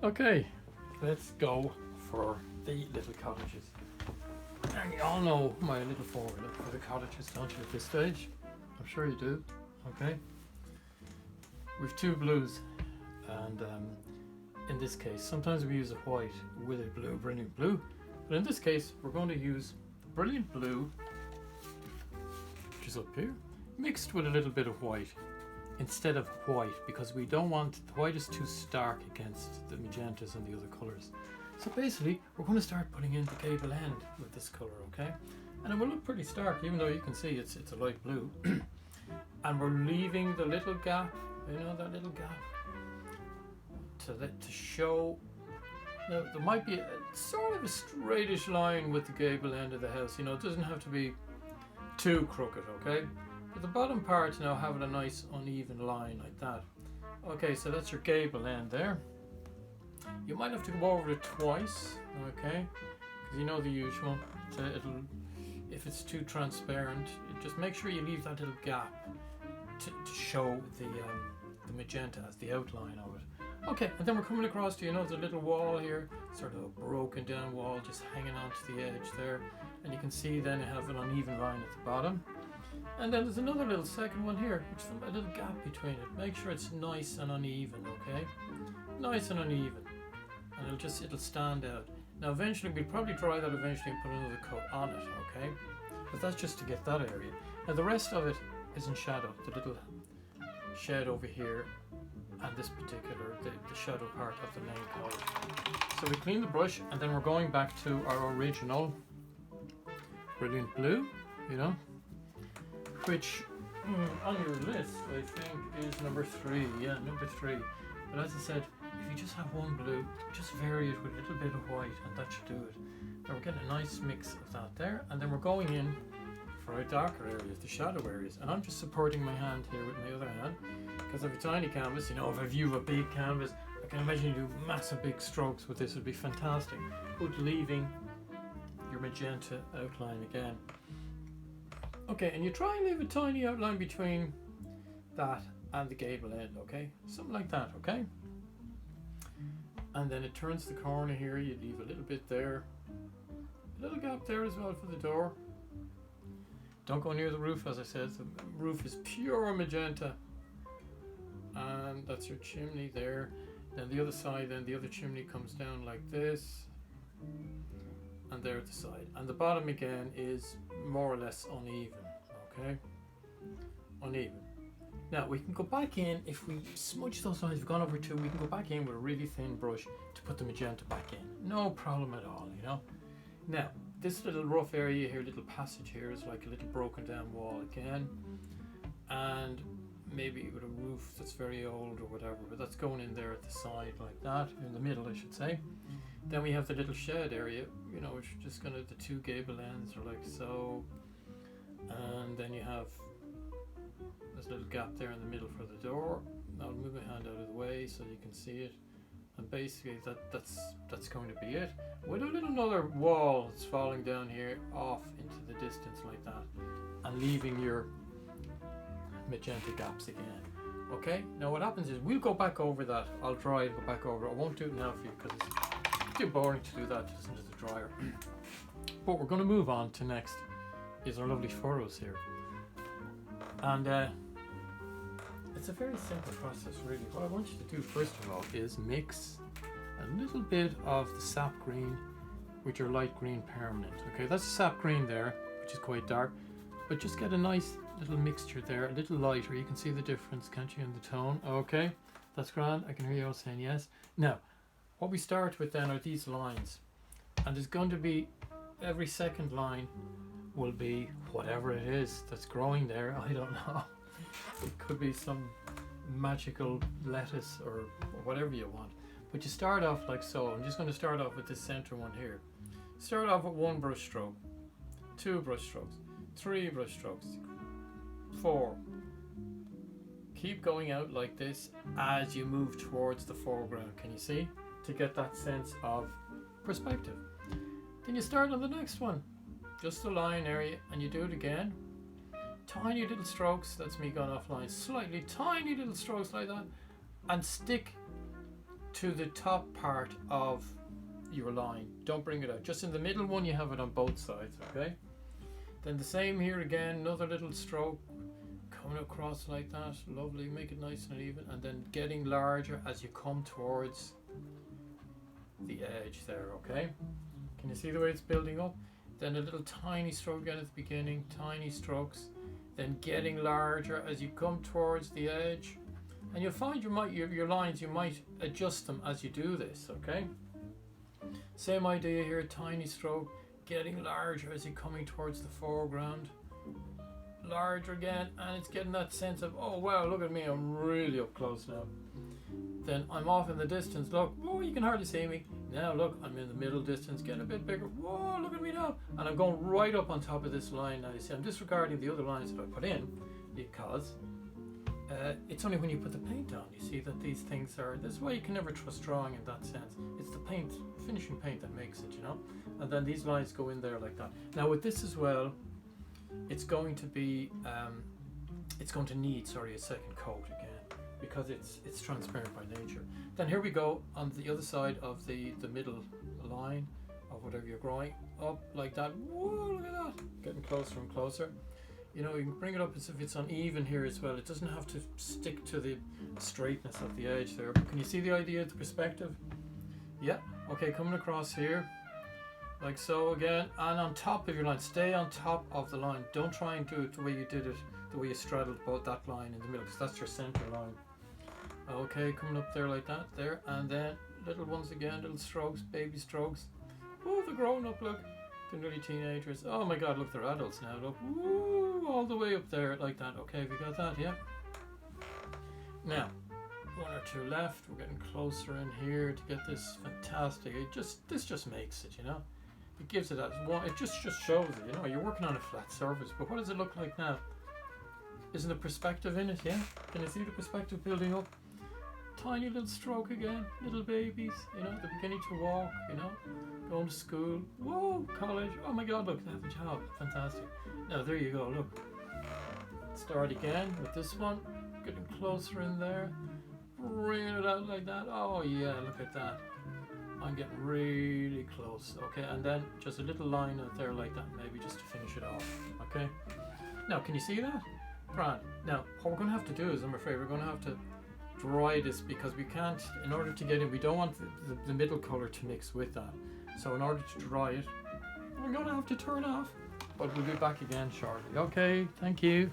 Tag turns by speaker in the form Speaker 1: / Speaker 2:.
Speaker 1: Okay, let's go for the little cottages. And you all know my little formula for the cottages, don't you, at this stage? I'm sure you do. Okay. We've two blues, and in this case, sometimes we use a white with a blue, brilliant blue, but in this case, we're going to use the brilliant blue, which is up here, mixed with a little bit of white instead of white, because we don't want the white is too stark against the magentas and the other colors. So basically, we're going to start putting in the gable end with this color, okay? And it will look pretty stark, even though you can see it's a light blue. And we're leaving the little gap, you know, that little gap, to show. Now, there might be a sort of a straightish line with the gable end of the house. You know, it doesn't have to be too crooked, okay? But the bottom part, now having a nice uneven line like that. Okay, so that's your gable end there. You might have to go over it twice, okay? Because you know the usual. If it's too transparent, just make sure you leave that little gap to show the magenta as the outline of it. Okay, and then we're coming across to, you know, the little wall here, sort of a broken down wall just hanging onto the edge there. And you can see then you have an uneven line at the bottom. And then there's another little second one here, which is a little gap between it. Make sure it's nice and uneven, okay? Nice and uneven. And it'll stand out. Now eventually, we'll probably dry that eventually and put another coat on it, okay? But that's just to get that area. Now the rest of it is in shadow, the little shed over here, and this particular, the shadow part of the main color. So we clean the brush, and then we're going back to our original brilliant blue, you know, which on your list I think is number 3. Yeah, number 3. But as I said, if you just have one blue, just vary it with a little bit of white, and that should do it. Now we're getting a nice mix of that there, and then we're going in for our darker areas, the shadow areas. And I'm just supporting my hand here with my other hand, because I have a tiny canvas. You know, if you have a big canvas, I can imagine you do massive big strokes with this. It would be fantastic. But leaving your magenta outline again. Okay, and you try and leave a tiny outline between that and the gable end, okay? Something like that, okay? And then it turns the corner here, you leave a little bit there. A little gap there as well for the door. Don't go near the roof, as I said. The roof is pure magenta. And that's your chimney there. Then the other side, then the other chimney comes down like this. And there at the side. And the bottom again is more or less uneven, okay? Uneven. Now we can go back in, if we smudge those lines, we've gone over 2, we can go back in with a really thin brush to put the magenta back in. No problem at all, you know. Now, this little rough area here, little passage here is like a little broken down wall again. And maybe with a roof that's very old or whatever, but that's going in there at the side like that, in the middle I should say. Then we have the little shed area, you know, which is just gonna, the 2 gable ends are like so. And then you have this little gap there in the middle for the door. I'll move my hand out of the way so you can see it. And basically that's going to be it. With a little another wall that's falling down here off into the distance like that, and leaving your magenta gaps again. Okay, now what happens is we'll go back over that. I'll dry it, go back over it. I won't do it now for you because it's too boring to do that just into the dryer. But we're going to move on to next is our lovely furrows here. And it's a very simple process really. What I want you to do first of all is mix a little bit of the sap green with your light green permanent. Okay, that's the sap green there, which is quite dark, but just get a nice little mixture there, a little lighter. You can see the difference, can't you, in the tone? Okay, that's grand. I can hear you all saying yes. Now, what we start with then are these lines, and there's going to be every second line will be whatever it is that's growing there. I don't know. It could be some magical lettuce or whatever you want. But you start off like so. I'm just going to start off with this center one here. Start off with 1 brush stroke, 2 brush strokes, 3 brush strokes, 4. Keep going out like this as you move towards the foreground. Can you see? To get that sense of perspective. Then you start on the next one. Just the line area, and you do it again. Tiny little strokes, that's me going offline, slightly tiny little strokes like that, and stick to the top part of your line. Don't bring it out. Just in the middle one, you have it on both sides, okay? Then the same here again, another little stroke coming across like that. Lovely, make it nice and even, and then getting larger as you come towards the edge there, okay? Can you see the way it's building up? Then a little tiny stroke again at the beginning, tiny strokes, then getting larger as you come towards the edge. And you'll find your lines, you might adjust them as you do this, okay? Same idea here, tiny stroke, getting larger as you're coming towards the foreground. Larger again, and it's getting that sense of, oh wow, look at me, I'm really up close now. Then I'm off in the distance, look, whoa, you can hardly see me. Now look, I'm in the middle distance, getting a bit bigger, whoa, look at me now. And I'm going right up on top of this line now. You see, I'm disregarding the other lines that I put in, because it's only when you put the paint on, you see that these things are, that's why you can never trust drawing in that sense. It's the paint, finishing paint that makes it, you know. And then these lines go in there like that. Now with this as well, it's going to be, it's going to need, a second coat again, because it's transparent by nature. Then here we go on the other side of the middle line of whatever you're growing, up like that. Whoa, look at that, getting closer and closer. You know, you can bring it up as if it's uneven here as well. It doesn't have to stick to the straightness of the edge there. But can you see the idea of the perspective? Yeah, okay, coming across here, like so again, and on top of your line. Stay on top of the line. Don't try and do it the way you did it, the way you straddled both that line in the middle, because that's your center line. Okay, coming up there like that, there, and then little ones again, little strokes, baby strokes. Oh, they're growing up, look. They're nearly teenagers. Oh my god, look, they're adults now, look. Woo, all the way up there like that. Okay, have you got that? Yeah. Now, one or two left. We're getting closer in here to get this fantastic. This just makes it, you know. It gives it that one. It just shows it, you know. You're working on a flat surface, but what does it look like now? Isn't there perspective in it? Yeah. Can you see the perspective building up? Tiny little stroke again, little babies, you know, they're beginning to walk, you know, going to school. Whoa, college. Oh my god, look, they have a job. Fantastic. Now there you go, look. Start again with this one, getting closer in there, bringing it out like that. Oh yeah, look at that. I'm getting really close. Okay, and then just a little line out there like that, maybe just to finish it off. Okay. Now, can you see that? Grand. Now, what we're going to have to do is, I'm afraid, we're going to have to dry this, because we can't, in order to get in, we don't want the middle color to mix with that. So in order to dry it, we're going to have to turn off. But we'll be back again shortly. Okay, thank you.